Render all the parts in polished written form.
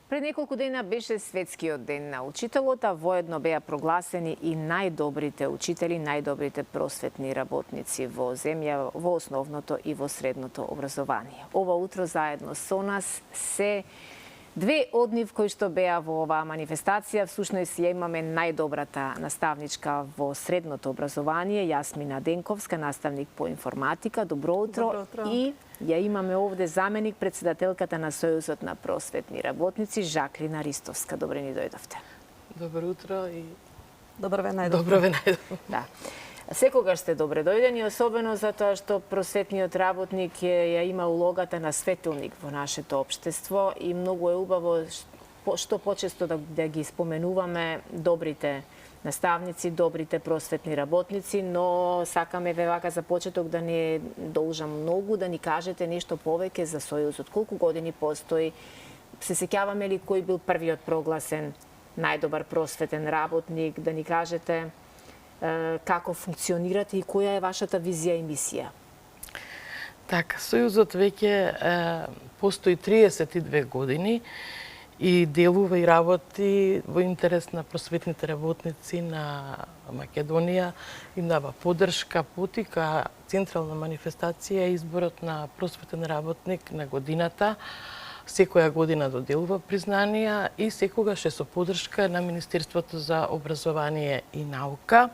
Пред неколку дена беше светскиот ден на учителот, а воедно беа прогласени и најдобрите учители, најдобрите просветни работници во земја, во основното и во средното образование. Ова утро заедно со нас се две од нив кои што беа во оваа манифестација. Всушност ја имаме најдобрата наставничка во средното образование, Јасмина Денковска, наставник по информатика. Добро утро. Добро утро. И ја имаме овде заменик председателката на Сојузот на просветни работници, Жаклина Ристовска. Добре ни дојдовте. Добро утро и Добро ве најдов. добро ве најдов. Да. Секогаш сте добре дојдени, особено затоа што просветниот работник ја има улогата на светилник во нашето општество и многу е убаво што почесто да ги споменуваме добрите наставници, добрите просветни работници, но сакаме ве вака за почеток да не должам многу, да ни кажете нешто повеќе за Сојузот. Колку години постои? Се сеќаваме ли кој бил првиот прогласен најдобар просветен работник? Да ни кажете како функционирате и која е вашата визија и мисија? Така, Сојузот веќе постои 32 години и делува и работи во интерес на просветните работници на Македонија, им дава поддршка, потика. Централна манифестација е изборот на просветен работник на годината. Секоја година доделува признанија и секогаш е со поддршка на Министерството за образование и наука.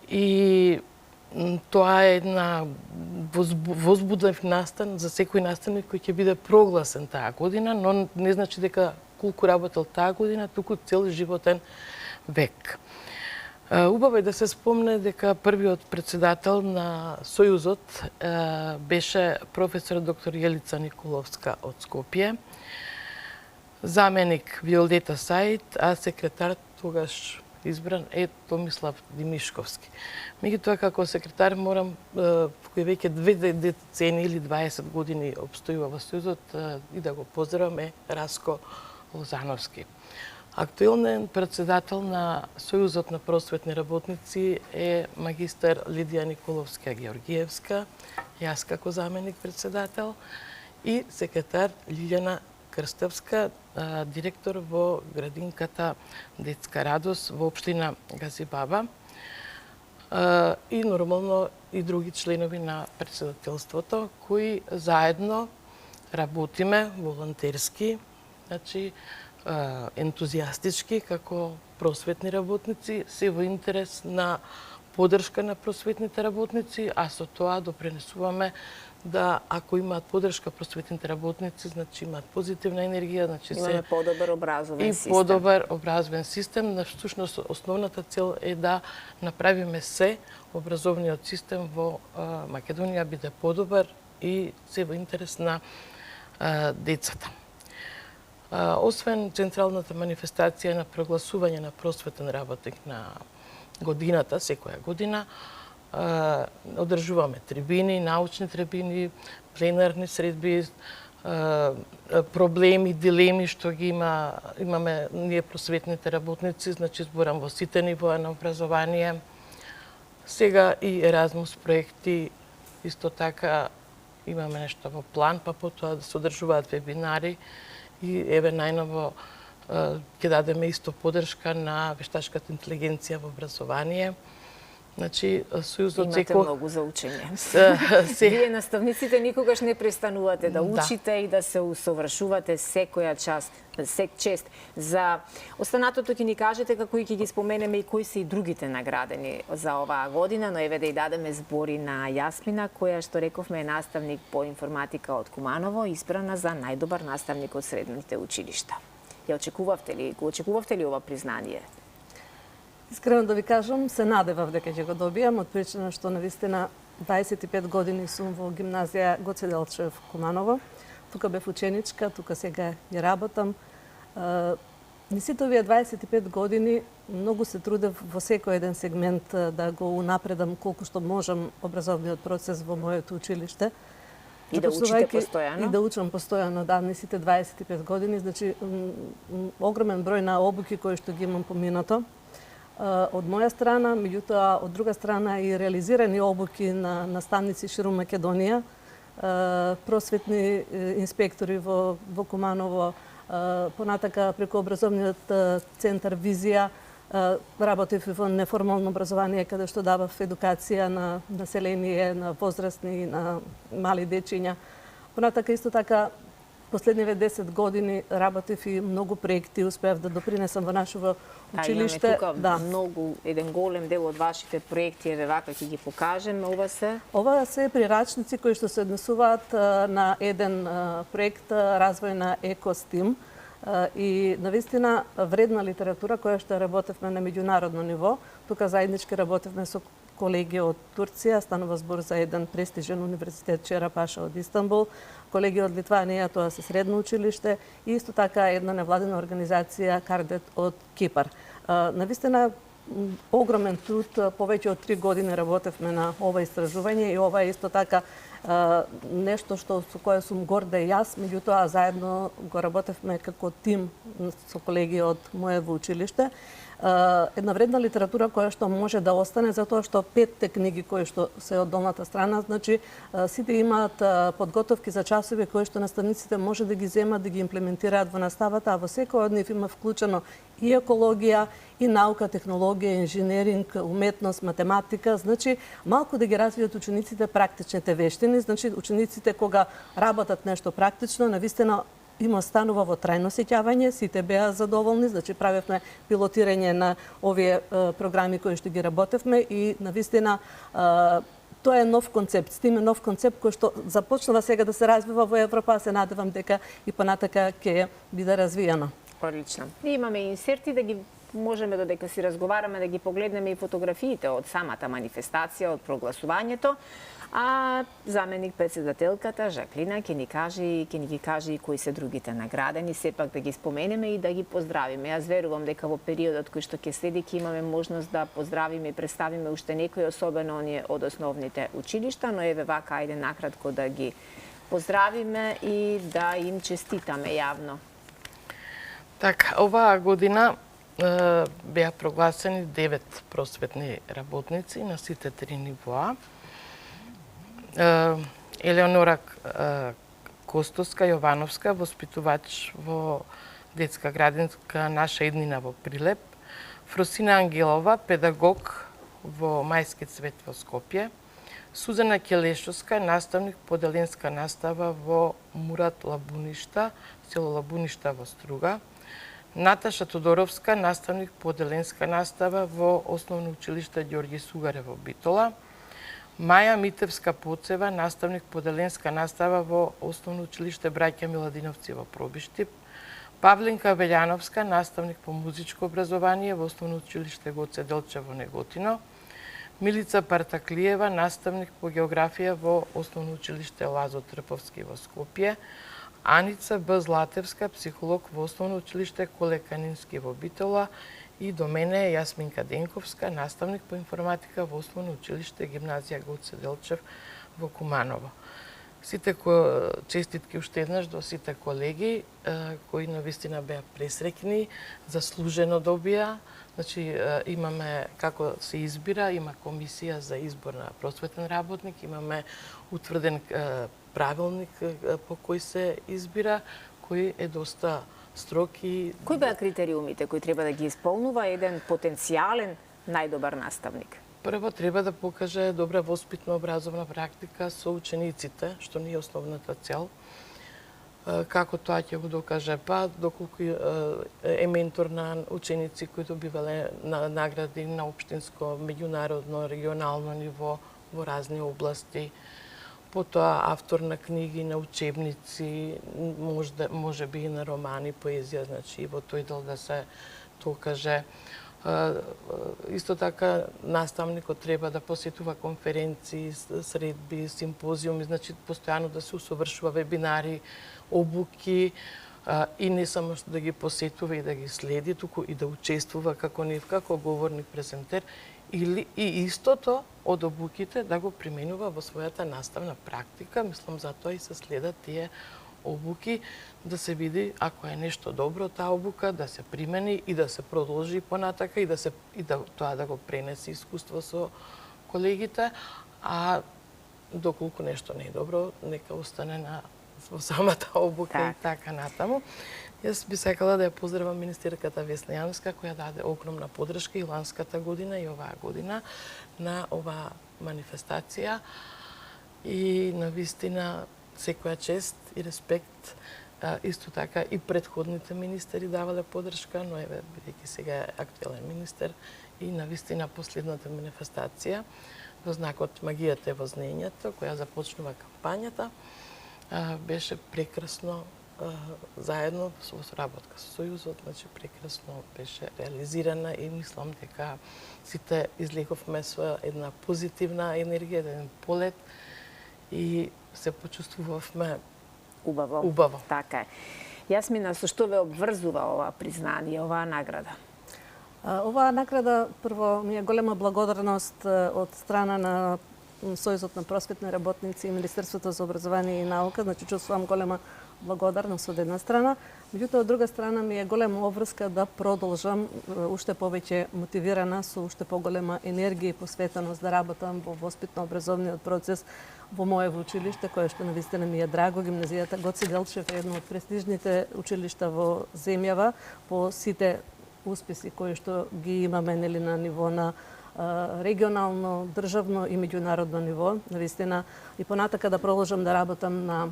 И тоа е една возбудлив настан за секој наставник кој ќе биде прогласен таа година, но не значи дека колку работел таа година, туку цел животен век. Убаво е да се спомне дека првиот председател на Сојузот беше професор доктор Јелица Николовска од Скопје, заменик Виолета Саид, а секретар тогаш избран е Томислав Димишковски. Меѓутоа, како секретар морам, кој веќе 2 децени или 20 години обстојува во Сојузот, и да го поздравам, е Раско Лозановски. Актуелен председател на Сојузот на просветни работници е магистар Лидија Николовска Георгиевска, јас како заменик председател, и секретар Лилјана Крстевска, директор во градинката Детска радост во општина Газибаба, и нормално и други членови на председателството кои заедно работиме волонтерски, значи ентузијастички како просветни работници, се во интерес на поддршка на просветните работници, а со тоа допринесуваме да ако имаат поддршка просветните работници, значи имаат позитивна енергија, значи имаме подобар образовен систем. И подобар образовен систем. На всушност основната цел е да направиме се образовниот систем во Македонија биде подобар и се во интерес на децата. Освен централната манифестација на прогласување на просветен работник на годината, секоја година, одржуваме трибини, научни трибини, пленарни средби, проблеми, дилеми што ги имаме ние просветните работници, значи зборам во сите нивоа на образование. Сега и Еразмус проекти, исто така имаме нешто во план, па потоа да се одржуваат вебинари и еве најново ќе дадеме исто поддршка на вештачката интелигенција во образование. Значи, Сојузот имате многу за учење. Вие наставниците никогаш не престанувате да учите и да се усовршувате секоја час, чест. За останатото ќе ни кажете како и ќе ги споменеме и кои се и другите наградени за оваа година, но еве да и дадеме збори на Јасмина, која што рековме е наставник по информатика од Куманово, избрана за најдобар наставник од средните училишта. Ја го очекувавте ли ова признание? Искрено да ви кажам, се надевав дека ќе го добијам, од причина што навистина 25 години сум во гимназија Гоце Делчев Куманово. Тука бев ученичка, тука сега ја работам. Сите овие 25 години многу се трудев во секој еден сегмент да го унапредам колку што можам образовниот процес во моето училиште. И да учите постојано? И да учам постојано, да, сите 25 години, значи огромен број на обуки кои што ги имам поминато. Од моја страна, меѓутоа од друга страна и реализирани обуки на наставници ширум Македонија, просветни инспектори во Куманово, Понатака преку образовниот центар Визија работев во неформално образование каде што давав едукација на население, на возрастни, на мали дечиња. Понатака исто така последниве 10 години работев и многу проекти, успеав да допринесам во нашето училиште. Имаме тука многу, еден голем дел од вашите проекти, еве вака ќе ги покажеме, Ова се прирачници кои што се однесуваат на еден проект развој на екостим и навистина вредна литература која што работевме на меѓународно ниво. Тука заеднички работевме со колеги од Турција, станува збор за еден престижен универзитет Чера Паша од Истанбул, колеги од Литванија, тоа се средно училиште, и исто така една невладина организација Кардет од Кипар. Навистина огромен труд, повеќе од 3 години работевме на ова истражување и ова е исто така нешто што со кое сум горда и јас, меѓутоа заедно го работевме како тим со колеги од моето училиште. Една вредна литература која што може да остане, затоа што 5 книги кои што се од долната страна, значи сите имаат подготовки за часови кои што наставниците може да ги земат, да ги имплементираат во наставата, а во секој од нив има вклучено и екологија, и наука, технологија, инженеринг, уметност, математика, значи малку да ги развијат учениците практичните вештини, значи учениците кога работат нешто практично, навистина има станува во трајно сеќавање, сите беа задоволни, значи правевме пилотирање на овие програми кои што ги работевме и навистина тоа е нов концепт, стиме нов концепт кој што започнува сега да се развива во Европа, се надевам дека и понатака ќе биде развијано. Одлично. И имаме инсерти да ги можеме додека си разговараме да ги погледнеме и фотографиите од самата манифестација, од прогласувањето. А заменик председателката Жаклина ќе ни ги каже и кои се другите наградени, сепак да ги споменеме и да ги поздравиме. Јас верувам дека во периодот кој што ќе следи ќе имаме можност да поздравиме и представиме уште некои, особено оние од основните училишта, но еве вака ајде накратко да ги поздравиме и да им честитаме јавно. Така, оваа година беа прогласени 9 просветни работници на сите 3 нивоа. Елеонора Костоска Јовановска, воспитувач во детска градинска Наша еднина во Прилеп, Фросина Ангелова, педагог во Мајски цвет во Скопје, Сузана Келешовска, наставник поделенска настава во Мурат Лабуништа, село Лабуништа во Струга, Наташа Тодоровска, наставник поделенска настава во Основно училиште Ѓорѓи Сугаре во Битола, Маја Митевска Поцева, наставник поделенска настава во Основно училиште Браќа Миладиновци во Пробиштип, Павленка Велјановска, наставник по музичко образование во Основно училиште Гоце Делчев во Неготино, Милица Партаклиева, наставник по географија во Основно училиште Лазо Трповски во Скопје, Аница Б. Златевска, психолог во Основно училиште Коле Канински во Битола, и до мене е Јасминка Денковска, наставник по информатика во Основно училиште Гимназија Гоце Делчев во Куманово. Сите честитки уште еднаш до сите колеги кои навистина беа пресреќни, заслужено добија. Значи имаме како се избира, има комисија за избор на просветен работник, имаме утврден правилник по кој се избира, кој е доста строг и... Кои беа критериумите кои треба да ги исполнува еден потенцијален најдобар наставник? Прво треба да покаже добра воспитно образовна практика со учениците, што не е основната цел. Како тоа ќе го докаже? Па, доколку е ментор на ученици кои добивале награди на општинско, меѓународно, регионално ниво во разни области. Потоа автор на книги, на учебници, може би и на романи, поезија, значи и во тој дел да се докаже. Исто така, наставникот треба да посетува конференции, средби, симпозиуми, значи постојано да се усовршува вебинари, обуки и не само да ги посетува и да ги следи, туку и да учествува како нив, како говорник, презентер, и истото од обуките да го применува во својата наставна практика. Мислам, затоа и се следат тие обуки, да се види ако е нешто добро таа обука, да се примени и да се продолжи понатака и тоа да го пренесе искуство со колегите, а доколку нешто не е добро, нека остане во самата обука Так. и така натаму. Јас би сакала да ја поздравам министерката Весна Јанска, која даде огромна подршка и ланската година и оваа година на оваа манифестација. И навистина секоја чест и респект. Исто така и предходните министери давале подршка, но еве бидејќи сега е актуелен министер и навистина последната манифестација во знакот магијата е во знаењето, која започнува кампањата, беше прекрасно заедно со соработка со Сојузот, значи прекрасно беше реализирана и мислам дека сите излеговме со една позитивна енергија, еден полет и се почувствувавме убаво. Така е. Јасмина, со што ве обврзува ова признание, оваа награда? Оваа награда, прво, ми е голема благодарност од страна на Сојузот на просветни работници и Министерството за образование и наука, значи чувствувам голема благодарност од една страна. Меѓутоа, од друга страна ми е голема обврска да продолжам уште повеќе мотивирана, со уште поголема енергија и посветеност да работам во воспитно-образовниот процес во моето училиште, кое што навистина ми е драго. Гимназијата Гоце Делчев е едно од престижните училишта во земјава по сите успеси кои што ги имаме на ниво на регионално, државно и меѓународно ниво. Навистина и понатака да продолжам да работам на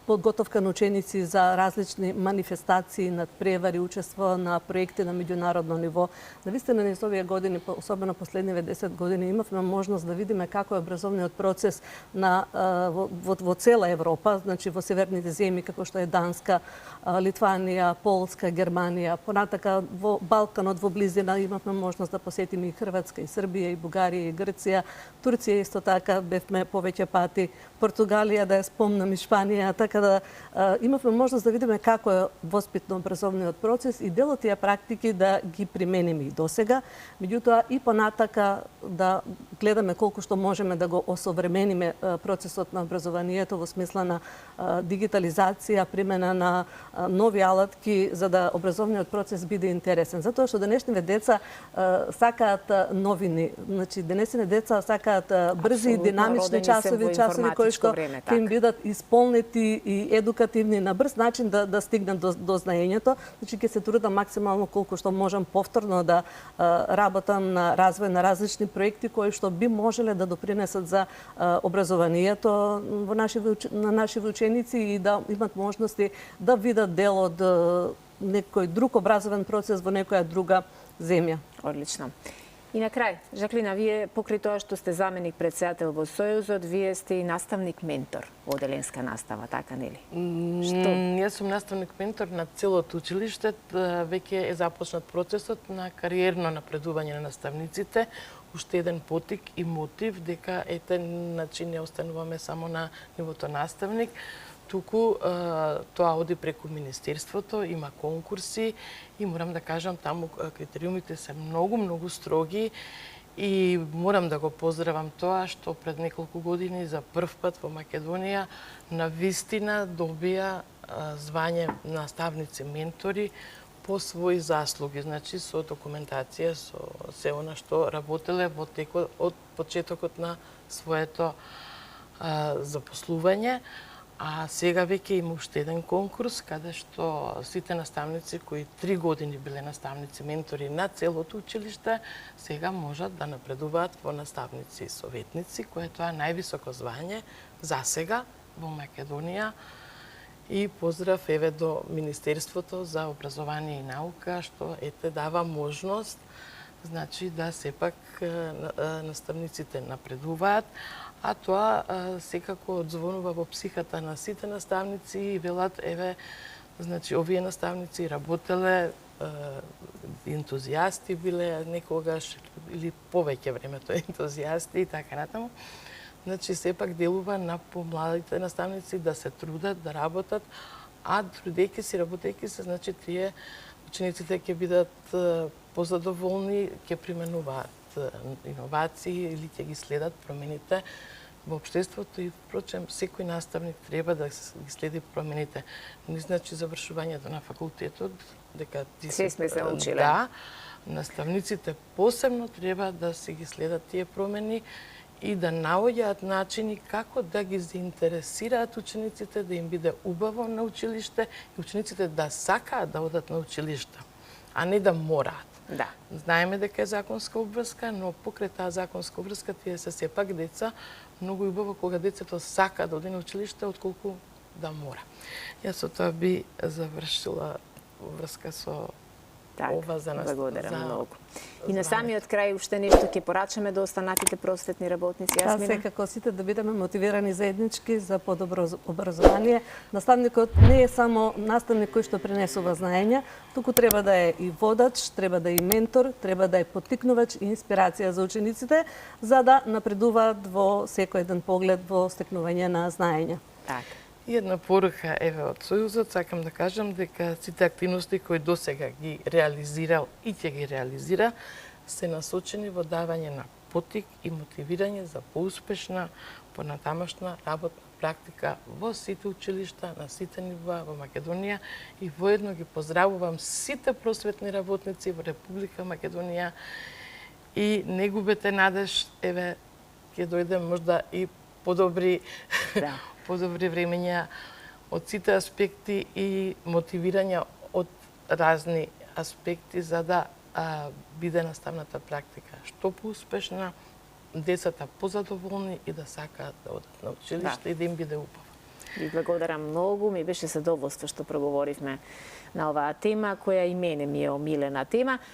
подготовка на ученици за различни манифестации, надпревари, учество на проекти на меѓународно ниво. Навистина низ овие години, особено последниве 10 години, имавме можност да видиме како е образовниот процес во цела Европа, значи во северните земји како што е Данска, Литванија, Полска, Германија, понатака во Балканот, во близина имавме можност да посетиме и Хрватска, и Србија, и Бугарија, и Грција, Турција исто така бевме повеќе пати, Португалија, да ја спомнам, и Шпанија, така да имавме можност да видиме како е воспитно-образовниот процес и дел од тие практики да ги примениме и досега, меѓутоа и понатака да гледаме колку што можеме да го осовремениме процесот на образованието во смисла на дигитализација, примена на нови алатки за да образовниот процес биде интересен. Затоа што денешните деца сакаат новини, значи денешните деца сакаат брзи, динамични часови кои што ќе им бидат исполнети и едукативни на брз начин да стигнат до знаењето. Значи ќе се трудам максимално колку што можам повторно да работам на развој на различни проекти кои што би можеле да допринесат за образованието на нашиве ученици и да имат можности да видат дел од некој друг образовен процес во некоја друга земја. Одлично. И на крај, Жаклина, вие покрај тоа што сте заменик председател во Сојузот, вие сте и наставник-ментор во оделенска настава, така нели? Што? Јас сум наставник-ментор на целото училиште, веќе е започнат процесот на кариерно напредување на наставниците, уште еден потик и мотив дека значи не остануваме само на нивото наставник, туку тоа оди преку Министерството, има конкурси и морам да кажам, таму критериумите се многу строги и морам да го поздравам тоа што пред неколку години за прв пат во Македонија навистина добија звање наставници ментори по своји заслуги, значи со документација, со се она што работеле во текот од почетокот на своето запослување. А сега веќе има уште еден конкурс каде што сите наставници кои 3 години биле наставници ментори на целото училиште, сега можат да напредуваат во наставници и советници, което е највисоко звање за сега во Македонија. И поздрав еве до Министерството за образование и наука што дава можност значи да сепак наставниците напредуваат, а тоа секако одзвонува во психата на сите наставници и велат значи овие наставници работеле, ентузијасти биле некогаш или повеќе времето ентузијасти и така натаму. Значи сепак делува на помладите наставници да се трудат, да работат, а трудејќи се, работејќи се, значи тие учениците ќе бидат позадоволни, ќе применуваат иновации или ќе ги следат промените во општеството и впрочем секој наставник треба да ги следи промените. Не значи завршувањето на факултетот дека ти се сме се училе. Да, наставниците посебно треба да се ги следат тие промени и да наоѓаат начини како да ги заинтересираат учениците, да им биде убаво на училиште и учениците да сакаат да одат на училиште, а не да мораат. Да. Знаеме дека е законска обврска, но покрај таа законска обврска тие се сепак деца. Многу е убаво кога децето сака да оди на училиште, отколку да мора. Јас со тоа би завршила врска со ова за нас. Благодарам многу. И на самиот крај уште нешто ќе порачаме до останатите просветни работници. Да, секако сите да бидеме мотивирани заеднички за подобро образование. Наставникот не е само наставник кој што пренесува знаења, туку треба да е и водач, треба да е и ментор, треба да е поттикнувач и инспирација за учениците, за да напредуваат во секој еден поглед во стекнување на знаења. Така. И една порука еве од Сојузот, сакам да кажам дека сите активности кои досега ги реализирал и ќе ги реализира се насочени во давање на поттик и мотивирање за поуспешна понатамошна работна практика во сите училишта, на сите нива во Македонија и воедно ги поздравувам сите просветни работници во Република Македонија и не губете надеж, еве ќе дојде можда и подобри подобри времења од сите аспекти и мотивирање од разни аспекти за да биде наставната практика што поуспешна, децата позадоволни и да сакаат да одат на училиште и да им биде убаво. Ви благодарам многу, ми беше задоволство што проговоривме на оваа тема, која и мене ми е омилена тема.